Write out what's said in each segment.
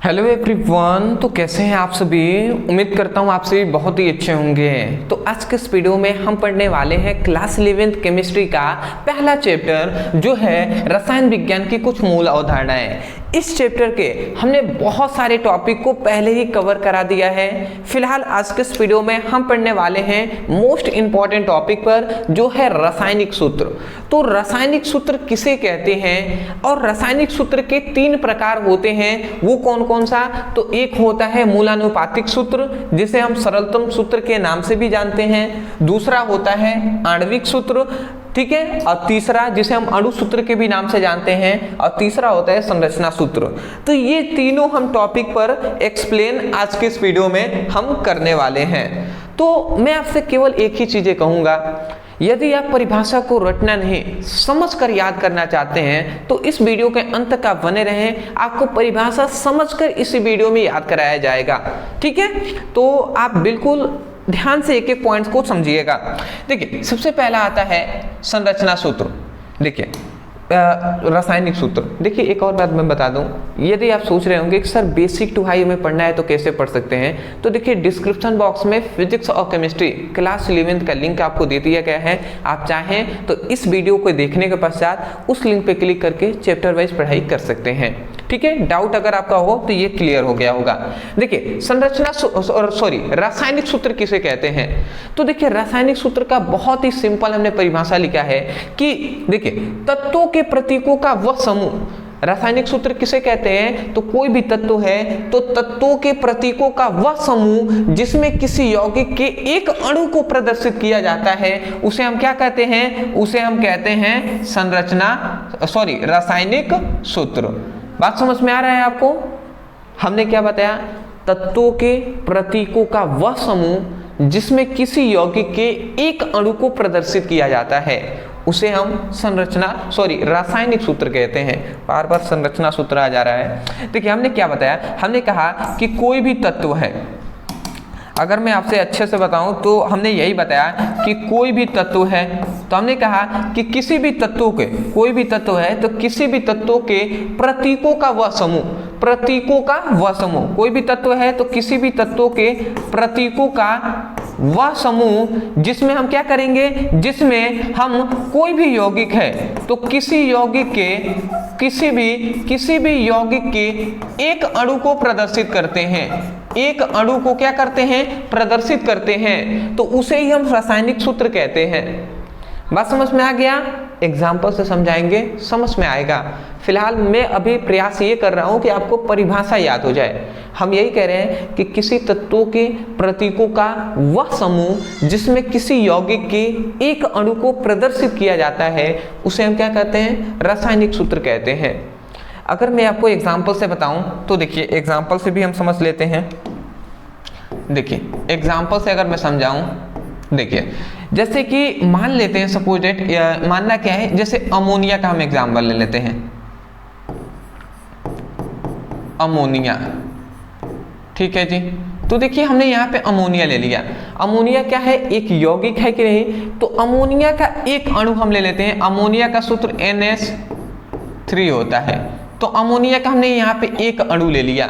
Hello everyone, तो कैसे हैं आप सभी। उम्मीद करता हूँ आप सभी बहुत ही अच्छे होंगे। तो आज के इस वीडियो में हम पढ़ने वाले हैं क्लास 11th केमिस्ट्री का पहला चैप्टर जो है रसायन विज्ञान की कुछ मूल अवधारणाएं। इस चैप्टर के हमने बहुत सारे टॉपिक को पहले ही कवर करा दिया है। फिलहाल आज के इस वीडियो में हम पढ़ने वाले हैं मोस्ट इंपॉर्टेंट टॉपिक पर जो है रासायनिक सूत्र। तो रासायनिक सूत्र किसे कहते हैं और रासायनिक सूत्र के 3 प्रकार होते हैं, वो कौन कौन सा। तो एक होता है मूलानुपातिक सूत्र जिसे हम सरलतम सूत्र के नाम से भी जानते हैं। दूसरा होता है आणविक सूत्र, ठीक है, और तीसरा जिसे हम अणु सूत्र के भी नाम से जानते हैं, और तीसरा होता है संरचना सूत्र। तो ये तीनों हम टॉपिक पर एक्सप्लेन आज के इस वीडियो में हम करने वाले हैं। तो मैं आपसे केवल एक ही चीजें कहूंगा, यदि आप परिभाषा को रटना नहीं समझकर याद करना चाहते हैं तो इस वीडियो के अंत तक आप बने रहें। आपको परिभाषा समझकर इस वीडियो में याद कराया जाएगा, ठीक है। तो आप बिल्कुल ध्यान से एक एक पॉइंट्स को समझिएगा। देखिए, सबसे पहला आता है संरचना सूत्र। देखिए रासायनिक सूत्र। देखिए एक और बात मैं बता दूं, यदि आप सोच रहे होंगे कि सर बेसिक टू हाई में पढ़ना है तो कैसे पढ़ सकते हैं, तो देखिए डिस्क्रिप्शन बॉक्स में फिजिक्स और केमिस्ट्री क्लास 11th का लिंक आपको दे दिया गया है। आप चाहें तो इस वीडियो को देखने के पश्चात उस लिंक पे क्लिक करके चैप्टर वाइज पढ़ाई कर सकते हैं, ठीक है। डाउट अगर आपका हो तो ये क्लियर हो गया होगा। देखिए रासायनिक सूत्र किसे कहते हैं। तो देखिए रासायनिक सूत्र का बहुत ही सिंपल हमने परिभाषा लिखा है कि देखिए तत्वों के प्रतीकों का वह समूह। रासायनिक सूत्र किसे कहते हैं, तो कोई भी तत्व है तो तत्वों के प्रतीकों का वह समूह जिसमें किसी यौगिक के एक अणु को प्रदर्शित किया जाता है, उसे हम क्या कहते हैं, उसे हम कहते हैं रासायनिक सूत्र। बात समझ में आ रहा है आपको। हमने क्या बताया, तत्वों के प्रतीकों का वह समूह जिसमें किसी यौगिक के एक अणु को प्रदर्शित किया जाता है उसे हम रासायनिक सूत्र कहते हैं। बार बार संरचना सूत्र आ जा रहा है। देखिए हमने क्या बताया, हमने कहा कि कोई भी तत्व है, अगर मैं आपसे अच्छे से बताऊं तो हमने यही बताया कि कोई भी तत्व है, तो हमने कहा कि किसी भी तत्व के, कोई भी तत्व है तो किसी भी तत्व के प्रतीकों का वह समूह, प्रतीकों का वह समूह, कोई भी तत्व है तो किसी भी तत्व के प्रतीकों का वह समूह जिसमें हम क्या करेंगे, जिसमें हम कोई भी यौगिक है तो किसी यौगिक के किसी भी यौगिक के एक अणु को प्रदर्शित करते हैं, एक अणु को क्या करते हैं, प्रदर्शित करते हैं, तो उसे ही हम रासायनिक सूत्र कहते हैं। बात समझ में आ गया। एग्जाम्पल से समझाएंगे, समझ में आएगा। फिलहाल मैं अभी प्रयास ये कर रहा हूं कि आपको परिभाषा याद हो जाए। हम यही कह रहे हैं कि किसी तत्वों के प्रतीकों का वह समूह जिसमें किसी यौगिक के एक अणु को प्रदर्शित किया जाता है उसे हम क्या कहते हैं, रासायनिक सूत्र कहते हैं। अगर मैं आपको एग्जाम्पल से बताऊं तो देखिए एग्जाम्पल से भी हम समझ लेते हैं। देखिए एग्जाम्पल से अगर मैं समझाऊं, देखिए जैसे कि मान लेते हैं, सपोज डेट मानना क्या है, जैसे अमोनिया का हम एग्जाम्पल ले लेते हैं। अमोनिया, ठीक है जी। तो देखिए हमने यहाँ पे अमोनिया ले लिया। अमोनिया क्या है, एक यौगिक है कि नहीं, तो अमोनिया का एक अणु हम ले लेते हैं। अमोनिया का सूत्र NH3 होता है, तो अमोनिया का हमने यहाँ पे एक अणु ले लिया।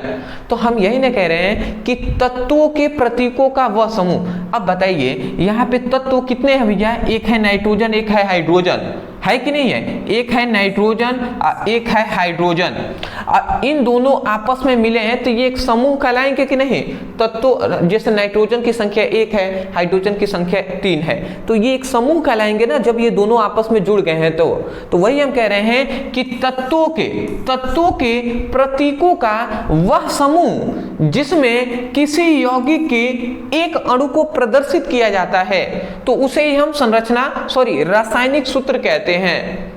तो हम यही ना कह रहे हैं कि तत्वों के प्रतीकों का वह समूह। अब बताइए यहाँ पे तत्व कितने हैं भैया, एक है नाइट्रोजन, एक है हाइड्रोजन, है कि नहीं है, एक है नाइट्रोजन और एक है हाइड्रोजन, और इन दोनों आपस में मिले हैं तो ये एक समूह कहलाएंगे कि नहीं। तत्व जैसे नाइट्रोजन की संख्या 1 है, हाइड्रोजन की संख्या 3 है, तो ये एक समूह कहलाएंगे ना जब ये दोनों आपस में जुड़ गए हैं। तो वही हम कह रहे हैं कि तत्वों के प्रतीकों का वह समूह जिसमें किसी यौगिक के एक अणु को प्रदर्शित किया जाता है तो उसे ही हम रासायनिक सूत्र कहते हैं।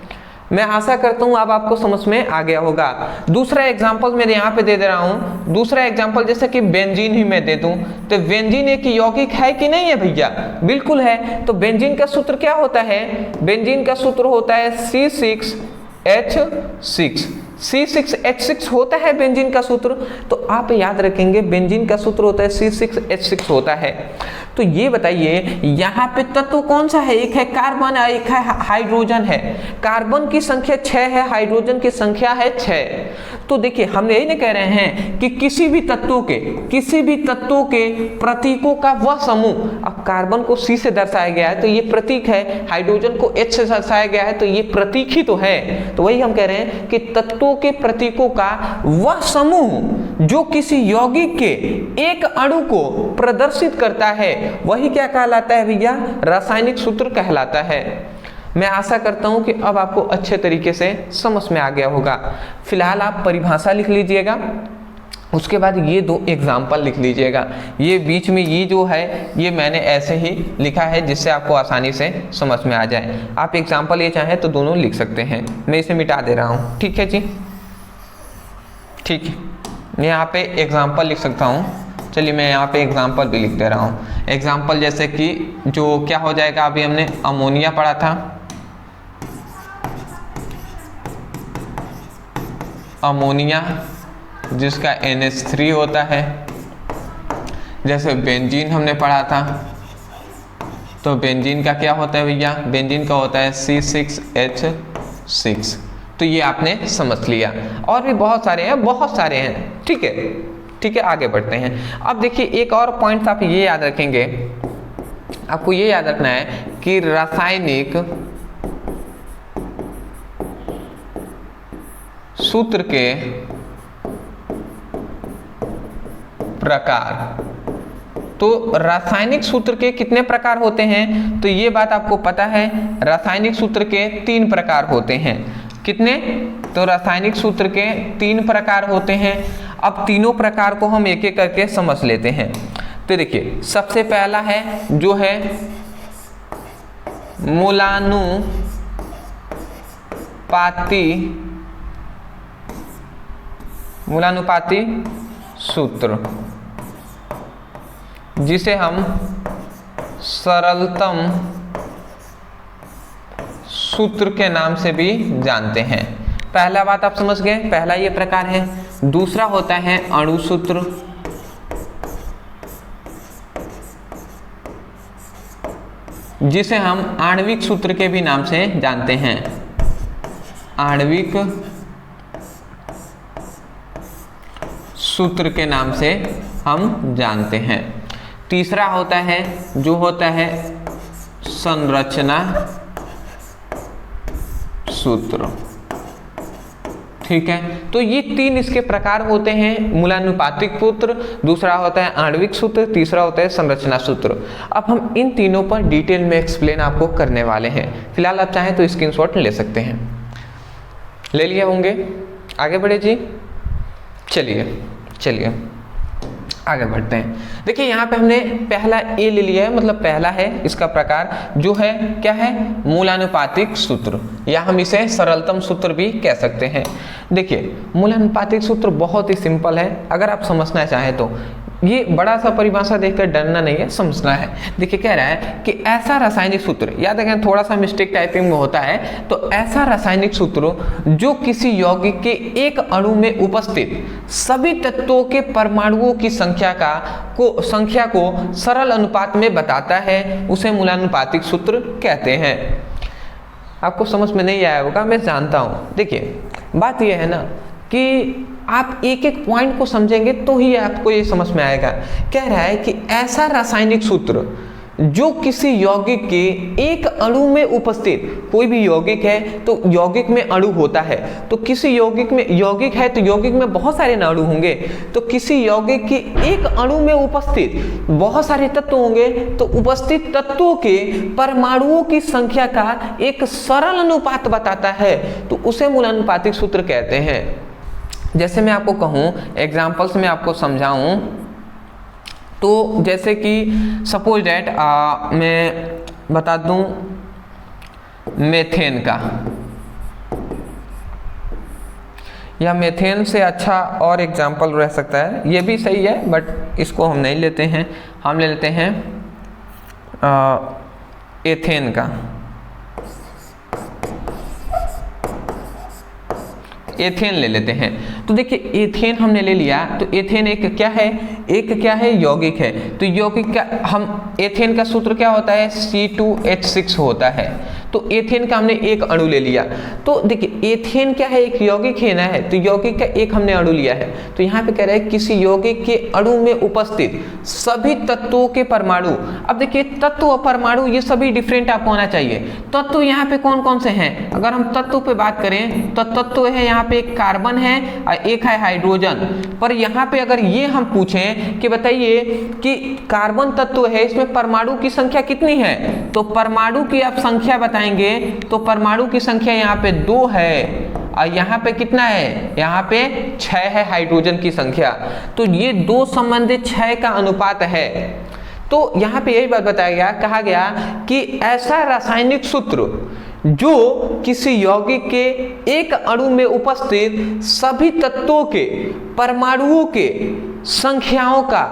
मैं आशा करता हूं अब आपको समझ में आ गया होगा। दूसरा एग्जांपल मैं यहां पे दे दे रहा हूं। दूसरा एग्जांपल जैसे कि बेंजीन ही मैं दे दूं, तो बेंजीन एक यौगिक है कि नहीं है भैया, बिल्कुल है। तो बेंजीन का सूत्र क्या होता है, बेंजीन का सूत्र होता है C6H6, C6H6 होता है बेंजीन का सूत्र, तो आप याद रखेंगे बेंजीन का सूत्र होता है C6H6 होता है। तो ये बताइए यहाँ पे तत्व कौन सा है, एक है कार्बन और एक है हाइड्रोजन है। कार्बन की संख्या 6 है, हाइड्रोजन की संख्या है 6। तो देखिए हम यही नहीं कह रहे हैं कि किसी भी तत्वों के प्रतीकों का वह समूह, अब कार्बन को C से दर्शाया गया है तो ये प्रतीक है, हाइड्रोजन को H से दर्शाया गया है तो ये प्रतीक ही तो है। तो वही हम कह रहे हैं कि तत्वों के प्रतीकों का वह समूह जो किसी यौगिक के एक अणु को प्रदर्शित करता है वही क्या कहलाता है भैया, रासायनिक सूत्र कहलाता है। मैं आशा करता हूं कि अब आपको अच्छे तरीके से समझ में आ गया होगा। फिलहाल आप परिभाषा लिख लीजिएगा, उसके बाद ये 2 एग्जाम्पल लिख लीजिएगा। ये बीच में ये जो है ये मैंने ऐसे ही लिखा है जिससे आपको आसानी से समझ में आ जाए। आप एग्जाम्पल ये चाहें तो दोनों लिख सकते हैं, मैं इसे मिटा दे रहा हूँ। ठीक है जी, ठीक है, मैं यहाँ पे एग्जाम्पल लिख सकता हूँ। चलिए मैं यहाँ पे एग्जाम्पल भी लिख दे रहा हूँ। एग्जाम्पल जैसे कि जो क्या हो जाएगा, अभी हमने अमोनिया पढ़ा था, अमोनिया जिसका NH3 होता है। जैसे बेंजीन हमने पढ़ा था, तो बेंजीन का क्या होता है भैया, बेंजीन का होता है C6H6। तो ये आपने समझ लिया, और भी बहुत सारे हैं। ठीक है, आगे बढ़ते हैं। अब देखिए एक और पॉइंट आप ये याद रखेंगे, आपको ये याद रखना है कि रासायनिक सूत्र के प्रकार, तो रासायनिक सूत्र के कितने प्रकार होते हैं, तो ये बात आपको पता है। रासायनिक सूत्र के 3 प्रकार होते हैं। कितने, तो रासायनिक सूत्र के 3 प्रकार होते हैं। अब तीनों प्रकार को हम एक एक करके समझ लेते हैं। तो देखिए सबसे पहला है जो है मूलानुपाती सूत्र, जिसे हम सरलतम सूत्र के नाम से भी जानते हैं। पहला बात आप समझ गए, पहला ये प्रकार है। दूसरा होता है अणु सूत्र, जिसे हम आणविक सूत्र के भी नाम से जानते हैं, आणविक सूत्र के नाम से हम जानते हैं। तीसरा होता है जो होता है संरचना सूत्र। ठीक है, तो ये 3 इसके प्रकार होते हैं, मूलानुपातिक सूत्र, दूसरा होता है आणविक सूत्र, तीसरा होता है संरचना सूत्र। अब हम इन तीनों पर डिटेल में एक्सप्लेन आपको करने वाले हैं। फिलहाल आप चाहें तो स्क्रीनशॉट ले सकते हैं, ले लिए होंगे। आगे बढ़े जी, चलिए आगे बढ़ते हैं। देखिए यहाँ पे हमने पहला ए ले लिया है, मतलब पहला है इसका प्रकार जो है क्या है, मूलानुपातिक सूत्र, या हम इसे सरलतम सूत्र भी कह सकते हैं। देखिए मूलानुपातिक सूत्र बहुत ही सिंपल है, अगर आप समझना चाहें तो। ये बड़ा सा परिभाषा देखकर डरना नहीं है, समझना है। देखिए कह रहा है कि ऐसा रासायनिक सूत्र, याद रखें थोड़ा सा मिस्टेक टाइपिंग में होता है, तो ऐसा रासायनिक सूत्र जो किसी यौगिक के एक अणु में उपस्थित सभी तत्वों के परमाणुओं की संख्या को सरल अनुपात में बताता है, उसे मूलानुपातिक सूत्र कहते हैं। आपको समझ में नहीं आया होगा, मैं जानता हूँ। देखिए बात यह है ना कि आप एक एक पॉइंट को समझेंगे तो ही आपको ये समझ में आएगा। कह रहा है कि ऐसा रासायनिक सूत्र जो किसी यौगिक के एक अणु में उपस्थित, कोई भी यौगिक है तो यौगिक में अणु होता है, तो किसी यौगिक है तो यौगिक में बहुत सारे अणु होंगे, तो किसी यौगिक के एक अणु में उपस्थित बहुत सारे तत्व होंगे, तो उपस्थित तत्वों के परमाणुओं की संख्या का एक सरल अनुपात बताता है, तो उसे मूलानुपातिक सूत्र कहते हैं। जैसे मैं आपको कहूँ, एग्जाम्पल्स में आपको समझाऊं, तो जैसे कि सपोज डैट मैं बता दूं मेथेन का, या मेथेन से अच्छा और एग्जाम्पल रह सकता है, ये भी सही है बट इसको हम नहीं लेते हैं, हम ले लेते हैं एथेन का। एथेन ले लेते हैं। तो देखिए एथेन हमने ले लिया, तो एथेन एक क्या है, यौगिक है। तो यौगिक का हम एथेन का सूत्र क्या होता है, C2H6 होता है। तो एथेन का हमने एक अणु ले लिया। तो देखिए एथेन क्या है, एक यौगिक है ना, है तो यौगिक का एक हमने अणु लिया है। तो यहाँ पे कह रहा है किसी यौगिक के अणु में उपस्थित सभी तत्वों के परमाणु। अब देखिए तत्व और परमाणु ये सभी डिफरेंट आपको होना चाहिए। तत्व यहाँ पे कौन कौन से हैं, अगर हम तत्व पे बात करें तो तत्व है यहाँ पे एक कार्बन है और एक है हाइड्रोजन। पर यहाँ पे अगर ये हम पूछें कि बताइए कि कार्बन तत्व है, इसमें परमाणु की संख्या कितनी है, तो परमाणु की आप संख्या बताएंगे तो परमाणु की संख्या यहाँ पे 2 है और यहाँ पे कितना है, यहाँ पे 6 है हाइड्रोजन की संख्या। तो ये 2 संबंधित 6 का अनुपात है। तो यहाँ पे यही बात बताया गया, कहा गया कि ऐसा रासायनिक सूत्र जो किसी यौगिक के एक अणु में उपस्थित सभी तत्वों के परमाणुओं के संख्याओं का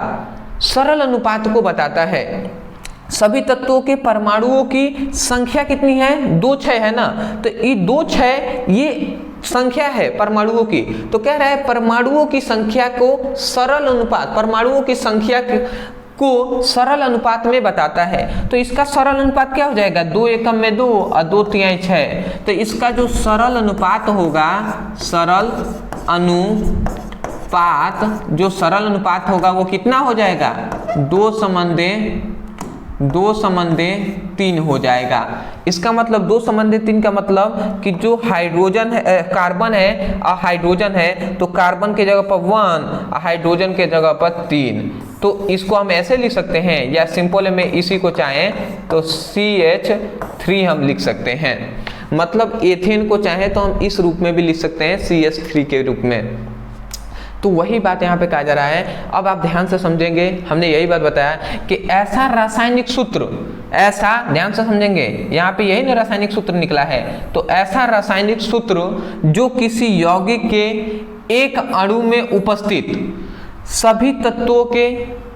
सरल अनुपात को बताता है। सभी तत्वों के परमाणुओं की संख्या कितनी है, 2 6 है ना, तो ये 2 6 ये संख्या है परमाणुओं की। तो कह रहा है परमाणुओं की संख्या को सरल अनुपात, परमाणुओं की संख्या को सरल अनुपात में बताता है। तो इसका सरल अनुपात क्या हो जाएगा, 2 एकम में 2 और 2 तिहाई 6। तो इसका जो सरल अनुपात होगा, सरल अनुपात होगा वो कितना हो जाएगा, 2 संबंधे 3 हो जाएगा। इसका मतलब 2 संबंधे 3 का मतलब कि जो हाइड्रोजन है, कार्बन है और हाइड्रोजन है, तो कार्बन के जगह पर 1 और हाइड्रोजन के जगह पर 3। तो इसको हम ऐसे लिख सकते हैं, या सिंपल में इसी को चाहें तो CH3 हम लिख सकते हैं। मतलब एथेन को चाहें तो हम इस रूप में भी लिख सकते हैं, CH3 के रूप में। तो वही बात यहाँ पे कहा जा रहा है। अब आप ध्यान से समझेंगे, हमने यही बात बताया कि ऐसा रासायनिक सूत्र, ऐसा ध्यान से समझेंगे, यहाँ पे यही ना रासायनिक सूत्र निकला है। तो ऐसा रासायनिक सूत्र जो किसी यौगिक के एक अणु में उपस्थित सभी तत्वों के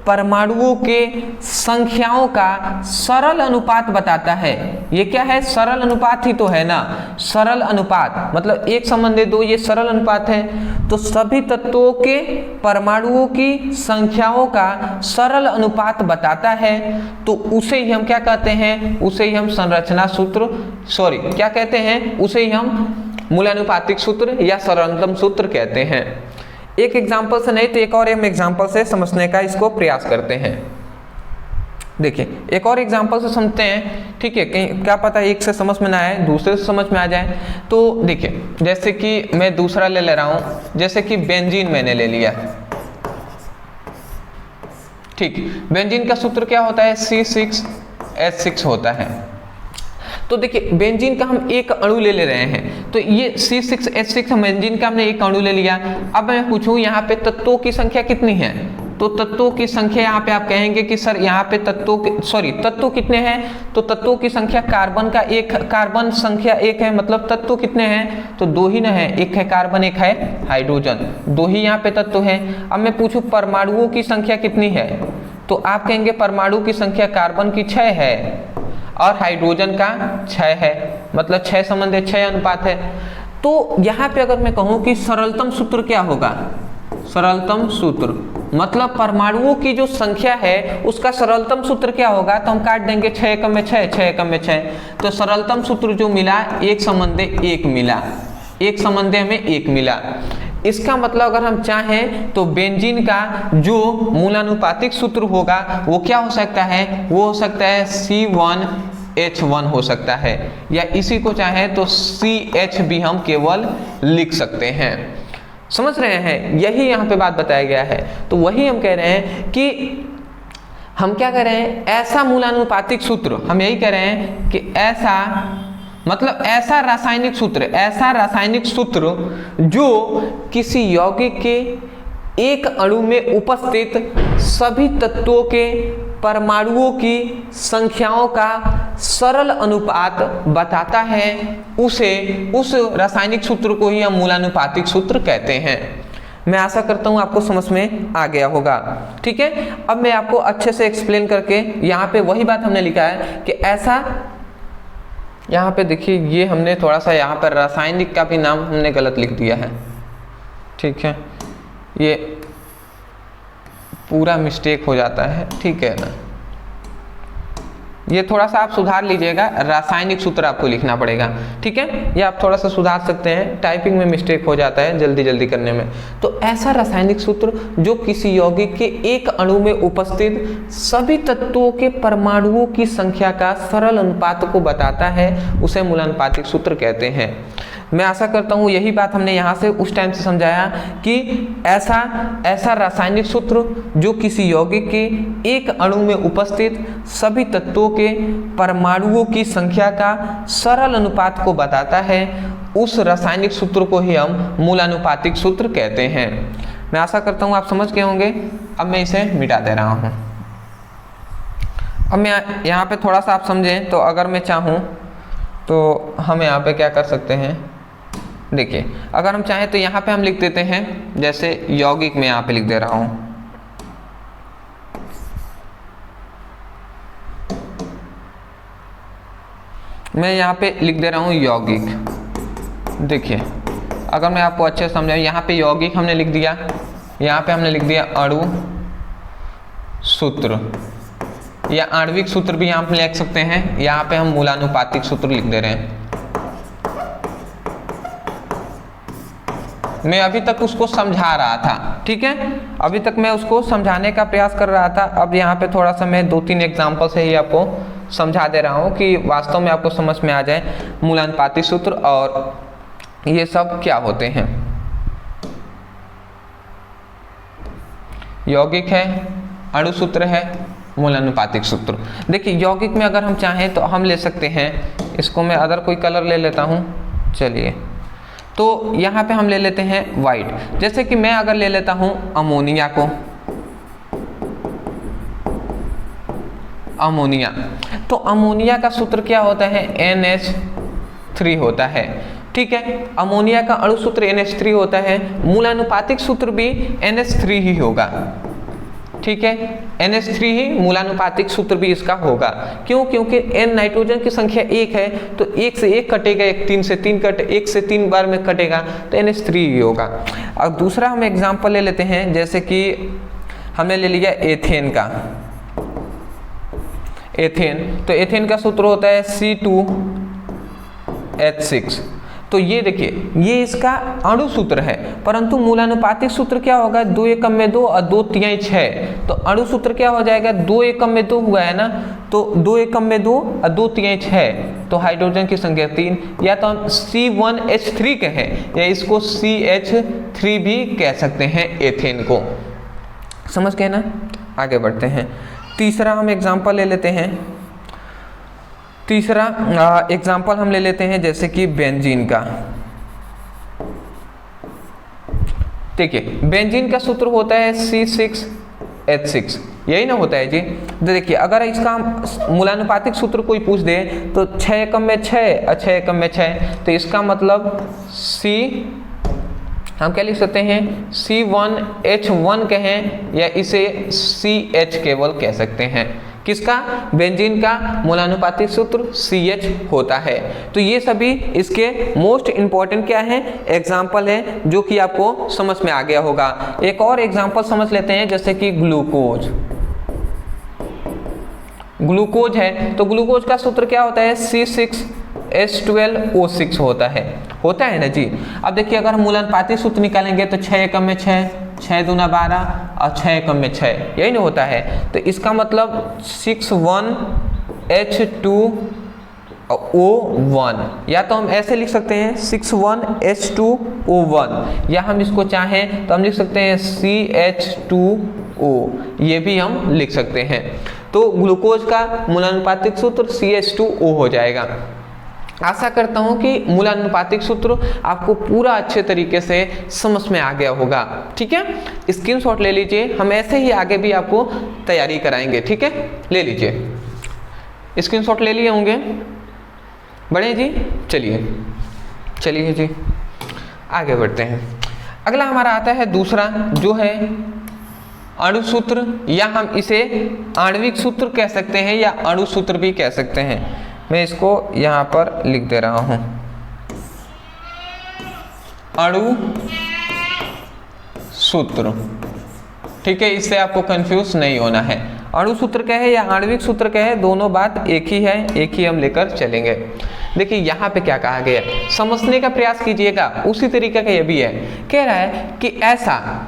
परमाणुओं के संख्याओं का सरल अनुपात बताता है। ये क्या है, सरल अनुपात ही तो है ना, सरल अनुपात मतलब 1 संबंधे 2, ये सरल अनुपात है। तो सभी तत्वों के परमाणुओं की संख्याओं का सरल अनुपात बताता है। तो उसे ही हम क्या कहते हैं, उसे ही हम संरचना सूत्र, क्या कहते हैं, उसे ही हम मूलानुपातिक सूत्र या सरलतम सूत्र कहते हैं। एक एग्जाम्पल से नहीं तो एक और एग्जाम्पल से समझने का इसको प्रयास करते हैं। देखिए एक और एग्जाम्पल से समझते हैं, ठीक है, कहीं क्या पता एक से समझ में ना आए दूसरे से समझ में आ जाए। तो देखिए जैसे कि मैं दूसरा ले रहा हूं, जैसे कि बेंजीन मैंने ले लिया, ठीक, बेंजीन का सूत्र क्या होता है, C6H6 होता है। तो देखिए बेंजीन का हम एक अणु ले रहे हैं, तो ये C6H6 बेंजीन का हमने एक अणु ले लिया। अब मैं पूछूं यहाँ पे तत्वों की संख्या कितनी है, तो तत्वों की संख्या यहाँ पे आप कहेंगे कि सर यहाँ पे तत्व कितने हैं, तो तत्वों की संख्या कार्बन संख्या 1 है, मतलब तत्व कितने हैं, तो 2 ही ना है, एक है कार्बन एक है हाइड्रोजन, 2 ही यहाँ पे तत्व है। अब मैं पूछूं परमाणुओं की संख्या कितनी है, तो आप कहेंगे परमाणु की संख्या कार्बन की 6 है और हाइड्रोजन का 6 है, मतलब 6 संबंधे 6 अनुपात है। तो यहाँ पे अगर मैं कहूँ कि सरलतम सूत्र क्या होगा, सरलतम सूत्र मतलब परमाणुओं की जो संख्या है उसका सरलतम सूत्र क्या होगा, तो हम काट देंगे 6 एकम में 6, 6 एकम में 6। तो सरलतम सूत्र जो मिला 1 संबंधे 1 मिला, 1 संबंधे हमें 1 मिला। इसका मतलब अगर हम चाहें तो बेंजीन का जो मूलानुपातिक सूत्र होगा वो क्या हो सकता है, वो हो सकता है C1H1 हो सकता है, या इसी को चाहें तो CH भी हम केवल लिख सकते हैं। समझ रहे हैं, यही यहाँ पे बात बताया गया है। तो वही हम कह रहे हैं कि हम क्या कह रहे हैं, ऐसा मूलानुपातिक सूत्र, हम यही कह रहे हैं कि ऐसा मतलब ऐसा रासायनिक सूत्र जो किसी यौगिक के एक अणु में उपस्थित सभी तत्वों के परमाणुओं की संख्याओं का सरल अनुपात बताता है, उस रासायनिक सूत्र को ही हम मूलानुपातिक सूत्र कहते हैं। मैं आशा करता हूं आपको समझ में आ गया होगा, ठीक है। अब मैं आपको अच्छे से एक्सप्लेन करके, यहाँ पे वही बात हमने लिखा है कि ऐसा यहाँ पे देखिए ये हमने थोड़ा सा यहाँ पर रासायनिक का भी नाम हमने गलत लिख दिया है, ठीक है, ये पूरा मिस्टेक हो जाता है, ठीक है ना। ये थोड़ा सा आप सुधार लीजिएगा, रासायनिक सूत्र आपको लिखना पड़ेगा, ठीक है, ये आप थोड़ा सा सुधार सकते हैं, टाइपिंग में मिस्टेक हो जाता है जल्दी जल्दी करने में। तो ऐसा रासायनिक सूत्र जो किसी यौगिक के एक अणु में उपस्थित सभी तत्वों के परमाणुओं की संख्या का सरल अनुपात को बताता है, उसे मूलानुपातिक सूत्र कहते हैं। मैं आशा करता हूँ यही बात हमने यहाँ से उस टाइम से समझाया कि ऐसा रासायनिक सूत्र जो किसी यौगिक के एक अणु में उपस्थित सभी तत्वों के परमाणुओं की संख्या का सरल अनुपात को बताता है, उस रासायनिक सूत्र को ही हम मूलानुपातिक सूत्र कहते हैं। मैं आशा करता हूँ आप समझ गए होंगे। अब मैं इसे मिटा दे रहा हूँ। अब मैं यहाँ पे थोड़ा सा आप समझें, तो अगर मैं चाहूँ तो हम यहाँ पे क्या कर सकते हैं, देखिए अगर हम चाहें तो यहाँ पे हम लिख देते हैं, जैसे यौगिक में यहाँ पे लिख दे रहा हूँ, मैं यहाँ पे लिख दे रहा हूँ यौगिक। देखिए अगर मैं आपको अच्छे से समझाऊँ, यहाँ पे यौगिक हमने लिख दिया, यहाँ पे हमने लिख दिया अणु सूत्र या आणविक सूत्र भी यहाँ पे लिख सकते हैं, यहाँ पे हम मूलानुपातिक सूत्र लिख दे रहे हैं। मैं अभी तक उसको समझा रहा था, ठीक है, अभी तक मैं उसको समझाने का प्रयास कर रहा था। अब यहाँ पे थोड़ा सा मैं 2-3 एग्जाम्पल से ही आपको समझा दे रहा हूँ कि वास्तव में आपको समझ में आ जाए मूलानुपातिक सूत्र और ये सब क्या होते हैं। यौगिक है, अणु सूत्र है, मूलानुपातिक सूत्र। देखिए यौगिक में अगर हम चाहें तो हम ले सकते हैं, इसको मैं अदर कोई कलर ले लेता हूँ, चलिए, तो यहाँ पे हम ले लेते हैं वाइट। जैसे कि मैं अगर ले लेता हूँ अमोनिया को, अमोनिया, तो अमोनिया का सूत्र क्या होता है, NH3 होता है, ठीक है, अमोनिया का अणु सूत्र NH3 होता है, मूलानुपातिक सूत्र भी NH3 ही होगा, ठीक है, NH3 ही मूलानुपातिक सूत्र भी इसका होगा। क्यों? क्योंकि N नाइट्रोजन की संख्या 1 है, तो 1 से 1 कटेगा, 3 से 3 कटे, 1 से 3 बार में कटेगा, तो NH3 ही होगा। अब दूसरा हम एग्जांपल ले लेते हैं, जैसे कि हमने ले लिया एथेन का, एथेन, तो एथेन का सूत्र होता है C2H6। तो ये देखिए ये इसका अणु सूत्र है, परंतु मूलानुपातिक सूत्र क्या होगा, 2 एकम में 2 और 2 तिहाई 6, तो अणु सूत्र क्या हो जाएगा, 2 एकम में 2 हुआ है ना, तो 2 एकम में 2 और 2 तिहाई 6, तो हाइड्रोजन की संख्या 3, या तो हम C1H3 कहें या इसको CH3 भी कह सकते हैं एथेन को। समझ गए ना? आगे बढ़ते हैं। तीसरा हम एग्जाम्पल ले लेते हैं, तीसरा एग्जाम्पल हम ले लेते हैं जैसे कि बेंजीन का। देखिए बेंजीन का सूत्र होता है C6H6, यही ना होता है जी। देखिए अगर इसका हम मूलानुपातिक सूत्र कोई पूछ दे तो 6 एकम में 6 और 6 एकम में 6, तो इसका मतलब हम क्या लिख सकते हैं, C1H1 कहें या इसे CH केवल कह सकते हैं। किसका? बेंजीन का मूलानुपातिक सूत्र CH होता है। तो ये सभी इसके मोस्ट इंपॉर्टेंट क्या है, एग्जाम्पल है, जो कि आपको समझ में आ गया होगा। एक और एग्जाम्पल समझ लेते हैं, जैसे कि ग्लूकोज। ग्लूकोज है तो ग्लूकोज का सूत्र क्या होता है, C6H12O6 होता है ना जी। अब देखिए अगर हम मूलानुपातिक सूत्र निकालेंगे तो 6 एकम में 6, 6 दूना 12 और 6 एकम में 6, यही नहीं होता है। तो इसका मतलब 61H2O1, या तो हम ऐसे लिख सकते हैं 61H2O1, या हम इसको चाहें तो हम लिख सकते हैं CH2O, ये भी हम लिख सकते हैं। तो ग्लूकोज का मूलानुपातिक सूत्र CH2O हो जाएगा। आशा करता हूं कि मूलानुपातिक सूत्र आपको पूरा अच्छे तरीके से समझ में आ गया होगा, ठीक है। स्क्रीनशॉट ले लीजिए, हम ऐसे ही आगे भी आपको तैयारी कराएंगे, ठीक है। ले लीजिए, स्क्रीनशॉट ले लिए होंगे, बढ़े जी। चलिए जी आगे बढ़ते हैं। अगला हमारा आता है दूसरा, जो है अणु सूत्र, या हम इसे आणविक सूत्र कह सकते हैं या अणु सूत्र भी कह सकते हैं। मैं इसको यहाँ पर लिख दे रहा हूँ, अणु सूत्र। ठीक है, इससे आपको कंफ्यूज नहीं होना है। अणु सूत्र क्या है या आणविक सूत्र क्या है, दोनों बात एक ही है, एक ही हम लेकर चलेंगे। देखिए यहाँ पे क्या कहा गया, समझने का प्रयास कीजिएगा, उसी तरीके का ये भी है। कह रहा है कि ऐसा,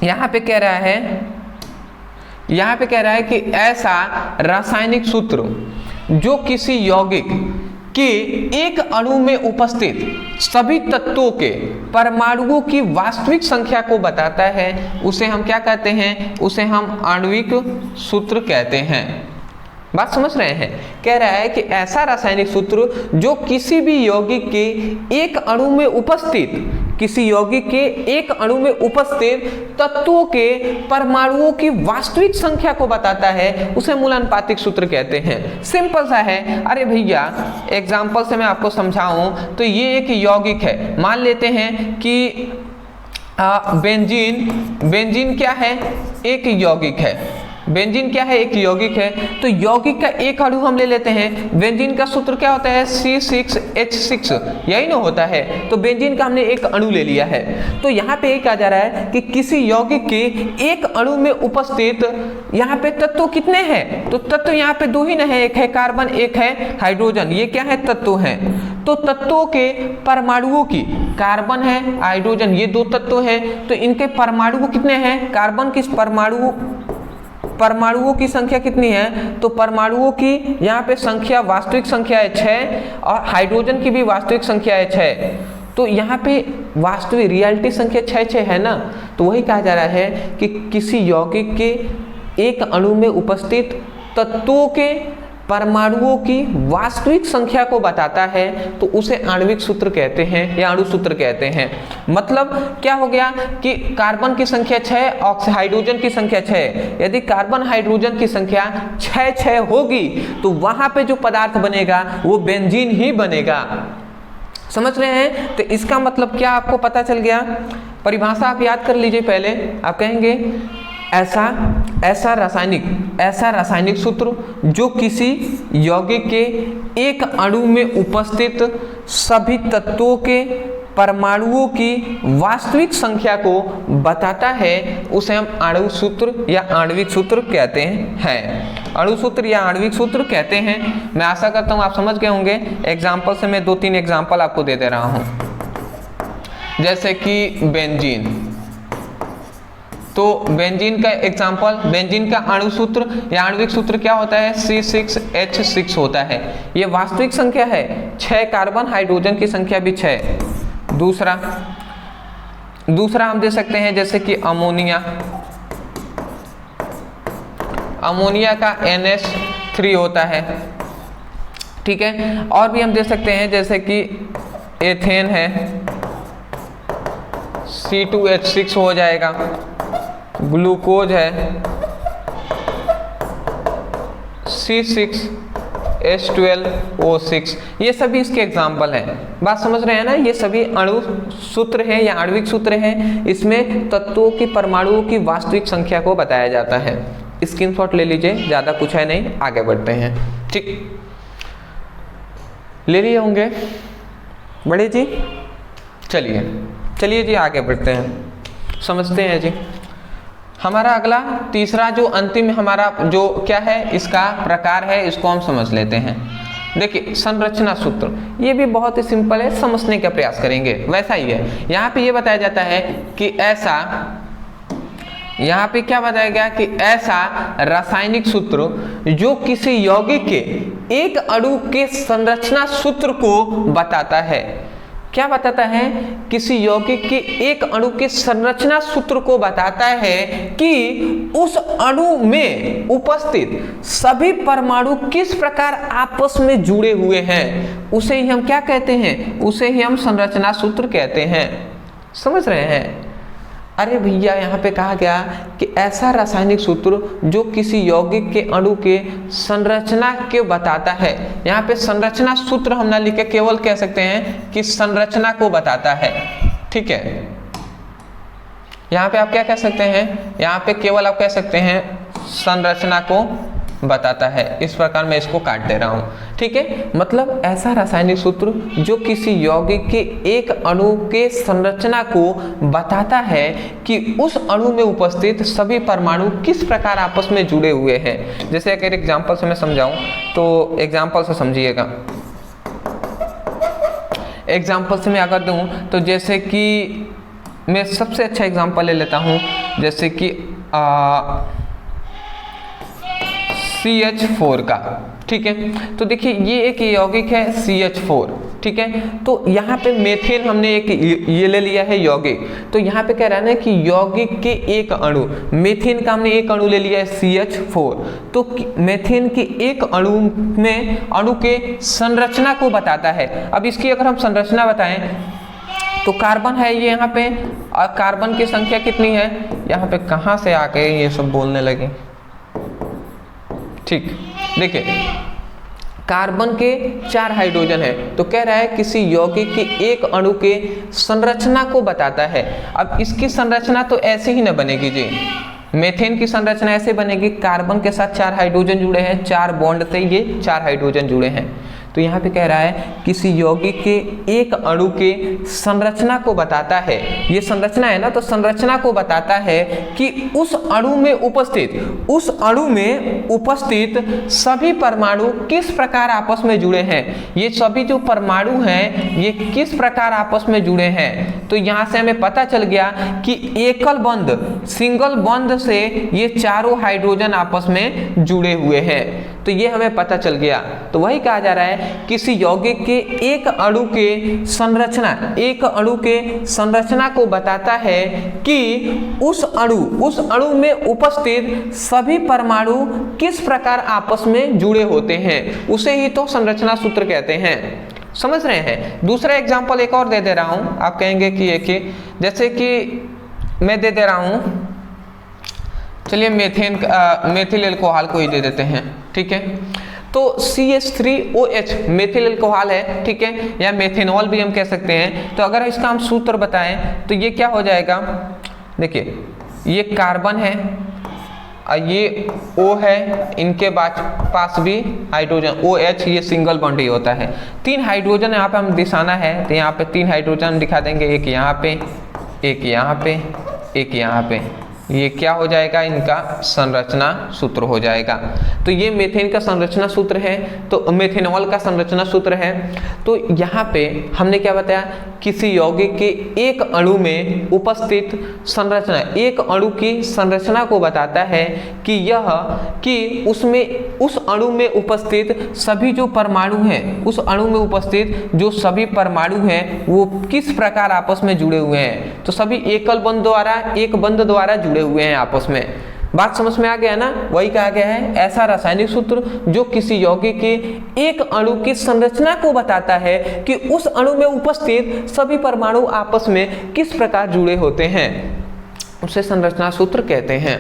यहाँ पे कह रहा है कि ऐसा रासायनिक सूत्र जो किसी यौगिक के एक अणु में उपस्थित सभी तत्वों के परमाणुओं की वास्तविक संख्या को बताता है, उसे हम क्या कहते हैं, उसे हम आणविक सूत्र कहते हैं। बात समझ रहे हैं। कह रहा है कि ऐसा रासायनिक सूत्र जो किसी भी यौगिक के एक अणु में उपस्थित, किसी यौगिक के एक अणु में उपस्थित तत्वों के परमाणुओं की वास्तविक संख्या को बताता है, उसे मूलानुपातिक सूत्र कहते हैं। सिंपल सा है। अरे भैया एग्जाम्पल से मैं आपको समझाऊं तो ये एक यौगिक है, मान लेते हैं कि बेंजीन क्या है, एक यौगिक है। बेंजीन क्या है, एक यौगिक है। तो यौगिक का एक अणु हम ले लेते हैं। बेंजीन का सूत्र क्या होता है, C6H6, यही ना होता है। तो बेंजीन का हमने एक अणु ले लिया है। तो यहाँ पे कहा जा रहा है कि किसी यौगिक के एक अणु में उपस्थित यहाँ पे तत्व कितने हैं, तो तत्व यहाँ पे दो ही ना है, एक है कार्बन, एक है हाइड्रोजन। ये क्या है, तत्व हैं। तो तत्वों के परमाणुओं की, कार्बन है, हाइड्रोजन, ये दो तत्व हैं। तो इनके परमाणु कितने हैं, कार्बन की परमाणुओं की संख्या कितनी है, तो परमाणुओं की यहाँ पे संख्या, वास्तविक संख्या है 6 और हाइड्रोजन की भी वास्तविक संख्या है 6। तो यहाँ पे वास्तविक रियलिटी संख्या 6 है ना। तो वही कहा जा रहा है कि किसी यौगिक के एक अणु में उपस्थित तत्वों के परमाणुओं की वास्तविक संख्या को बताता है, तो उसे आणविक सूत्र कहते हैं या अणु सूत्र कहते हैं। मतलब क्या हो गया कि कार्बन की संख्या 6, हाइड्रोजन की संख्या 6। यदि कार्बन हाइड्रोजन की संख्या 6 होगी तो वहां पे जो पदार्थ बनेगा वो बेंजीन ही बनेगा। समझ रहे हैं। तो इसका मतलब क्या आपको पता चल गया। परिभाषा आप याद कर लीजिए। पहले आप कहेंगे ऐसा रासायनिक सूत्र जो किसी यौगिक के एक अणु में उपस्थित सभी तत्वों के परमाणुओं की वास्तविक संख्या को बताता है, उसे हम अणु सूत्र या आणविक सूत्र कहते हैं। अणु सूत्र या आणविक सूत्र कहते हैं। मैं आशा करता हूं आप समझ गए होंगे। एग्जाम्पल से मैं 2-3 एग्जाम्पल आपको दे रहा हूं। जैसे कि बेंजीन, तो बेंजीन का एग्जाम्पल, बेंजीन का अणु सूत्र या आणविक सूत्र क्या होता है, C6H6 होता है। ये वास्तविक संख्या है 6, कार्बन हाइड्रोजन की संख्या भी 6। दूसरा हम दे सकते हैं जैसे कि अमोनिया का NH3 होता है। ठीक है। और भी हम दे सकते हैं जैसे कि एथेन है, C2H6 हो जाएगा। ग्लूकोज है, C6H12O6। ये सभी इसके एग्जाम्पल हैं। बात समझ रहे हैं ना। ये सभी अणु सूत्र हैं या आणविक सूत्र हैं। इसमें तत्वों की, परमाणुओं की वास्तविक संख्या को बताया जाता है। स्क्रीनशॉट ले लीजिए, ज़्यादा कुछ है नहीं, आगे बढ़ते हैं। ठीक, ले लिए होंगे बड़े जी। चलिए जी आगे बढ़ते हैं, समझते हैं जी। हमारा अगला तीसरा जो अंतिम हमारा जो क्या है, इसका प्रकार है, इसको हम समझ लेते हैं। देखिए संरचना सूत्र, ये भी बहुत ही सिंपल है, समझने का प्रयास करेंगे। वैसा ही है। यहाँ पे ये बताया जाता है कि ऐसा, यहाँ पे क्या बताया गया कि ऐसा रासायनिक सूत्र जो किसी यौगिक के एक अणु के संरचना सूत्र को बताता है। क्या बताता है, किसी यौगिक के एक अणु के संरचना सूत्र को बताता है कि उस अणु में उपस्थित सभी परमाणु किस प्रकार आपस में जुड़े हुए हैं, उसे ही हम क्या कहते हैं, उसे ही हम संरचना सूत्र कहते हैं। समझ रहे हैं। अरे भैया यहाँ पे कहा गया कि ऐसा रासायनिक सूत्र जो किसी यौगिक के अणु के संरचना को बताता है। यहाँ पे संरचना सूत्र हम ना लिख के केवल कह सकते हैं कि संरचना को बताता है। ठीक है। यहाँ पे आप क्या कह सकते हैं, यहाँ पे केवल आप कह सकते हैं संरचना को बताता है। इस प्रकार मैं इसको काट दे रहा हूँ, ठीक है। मतलब ऐसा रासायनिक सूत्र जो किसी यौगिक के एक अणु के संरचना को बताता है कि उस अणु में उपस्थित सभी परमाणु किस प्रकार आपस में जुड़े हुए हैं। जैसे अगर एग्जाम्पल से मैं समझाऊं तो एग्जाम्पल से समझिएगा। एग्जाम्पल से मैं अगर दूं तो जैसे कि मैं सबसे अच्छा एग्जाम्पल ले लेता हूं, जैसे कि CH4 का, ठीक है। तो देखिए ये एक यौगिक है CH4, ठीक है। तो यहाँ पे मेथेन हमने एक ये ले लिया है यौगिक। तो यहाँ पे कह रहा है ना कि यौगिक के एक अणु, मेथेन का हमने एक अणु ले लिया है CH4। तो मेथेन के एक अणु में अणु के संरचना को बताता है। अब इसकी अगर हम संरचना बताएं तो कार्बन है ये यहाँ पे, और कार्बन की संख्या कितनी है, यहाँ पे कहाँ से आके ये सब बोलने लगे, ठीक। देखिए कार्बन के 4 हाइड्रोजन है, तो कह रहा है किसी यौगिक के एक अणु के संरचना को बताता है। अब इसकी संरचना तो ऐसे ही न बनेगी जी, मेथेन की संरचना ऐसे बनेगी, कार्बन के साथ 4 हाइड्रोजन जुड़े हैं, 4 बॉन्ड से ये 4 हाइड्रोजन जुड़े हैं। तो यहाँ पे कह रहा है किसी यौगिक के एक अणु के संरचना को बताता है, ये संरचना है ना, तो संरचना को बताता है कि उस अणु में उपस्थित सभी परमाणु किस प्रकार आपस में जुड़े हैं। ये सभी जो परमाणु हैं ये किस प्रकार आपस में जुड़े हैं। तो यहाँ से हमें पता चल गया कि एकल बंध, सिंगल बंध से ये चारों हाइड्रोजन आपस में जुड़े हुए हैं। तो ये हमें पता चल गया। तो वही कहा जा रहा है किसी यौगिक के एक अणु के संरचना को बताता है कि उस अणु में उपस्थित सभी परमाणु किस प्रकार आपस में जुड़े होते हैं, उसे ही तो संरचना सूत्र कहते हैं। समझ रहे हैं। दूसरा एग्जांपल एक और दे दे रहा हूं, आप कहेंगे कि एक ही, जैसे कि मैं दे दे रहा हूं, चलिए मेथिल अल्कोहल को ही दे देते हैं, ठीक है। तो CH3OH मेथिल अल्कोहल है, ठीक है, या मेथेनॉल भी हम कह सकते हैं। तो अगर इसका हम सूत्र बताएं तो ये क्या हो जाएगा, देखिए ये कार्बन है और ये O है, इनके पास भी हाइड्रोजन OH, ये सिंगल बॉन्ड ही होता है। 3 हाइड्रोजन यहाँ पे हम दिखाना है, तो यहाँ पे 3 हाइड्रोजन दिखा देंगे, एक यहाँ पे, एक यहाँ पे, एक यहाँ पे। ये क्या हो जाएगा, इनका संरचना सूत्र हो जाएगा। तो ये मेथेन का संरचना सूत्र है, तो मेथेनॉल का संरचना सूत्र है। तो यहाँ पे हमने क्या बताया, किसी यौगिक के एक अणु में उपस्थित संरचना, एक अणु की संरचना को बताता है कि उस अणु में उपस्थित सभी जो परमाणु हैं, उस अणु में उपस्थित जो सभी परमाणु हैं वो किस प्रकार आपस में जुड़े हुए हैं। तो सभी एकल बंध द्वारा, एक बंध द्वारा जुड़े हुए हैं आपस में। बात समझ में आ गया ना। वही कहा गया है ऐसा रासायनिक सूत्र जो किसी यौगिक के एक अणु की संरचना को बताता है कि उस अणु में उपस्थित सभी परमाणु आपस में किस प्रकार जुड़े होते हैं, उसे संरचना सूत्र कहते हैं।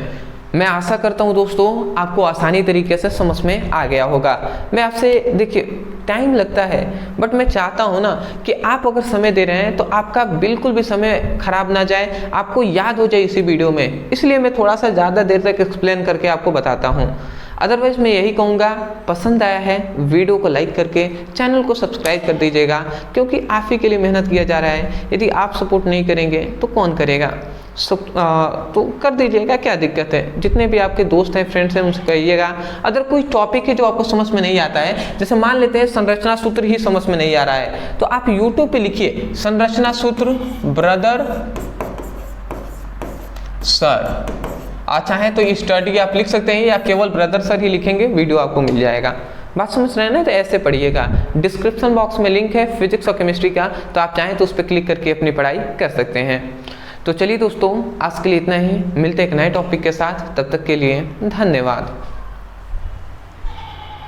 मैं आशा करता हूं दोस्तों आपको आसानी तरीके से समझ में आ गया होगा। मैं आपसे, देखिए टाइम लगता है, बट मैं चाहता हूं ना कि आप अगर समय दे रहे हैं तो आपका बिल्कुल भी समय खराब ना जाए, आपको याद हो जाए इसी वीडियो में। इसलिए मैं थोड़ा सा ज़्यादा देर तक एक्सप्लेन करके आपको बताता हूं। अदरवाइज मैं यही कहूँगा, पसंद आया है वीडियो को लाइक करके चैनल को सब्सक्राइब कर दीजिएगा, क्योंकि आप ही के लिए मेहनत किया जा रहा है। यदि आप सपोर्ट नहीं करेंगे तो कौन करेगा। तो कर दीजिएगा, क्या दिक्कत है। जितने भी आपके दोस्त हैं, फ्रेंड्स हैं, उनसे कहिएगा। अगर कोई टॉपिक है जो आपको समझ में नहीं आता है, जैसे मान लेते हैं संरचना सूत्र ही समझ में नहीं आ रहा है, तो आप यूट्यूब पे लिखिए संरचना सूत्र ब्रदर सर, चाहे तो स्टडी आप लिख सकते हैं, या केवल ब्रदर सर ही लिखेंगे, वीडियो आपको मिल जाएगा। बात समझ रहे हैं ना। तो ऐसे पढ़िएगा। डिस्क्रिप्शन बॉक्स में लिंक है फिजिक्स और केमिस्ट्री का, तो आप चाहें तो उस पर क्लिक करके अपनी पढ़ाई कर सकते हैं। तो चलिए दोस्तों, आज के लिए इतना ही। मिलते हैं एक नए टॉपिक के साथ, तब तक के लिए धन्यवाद।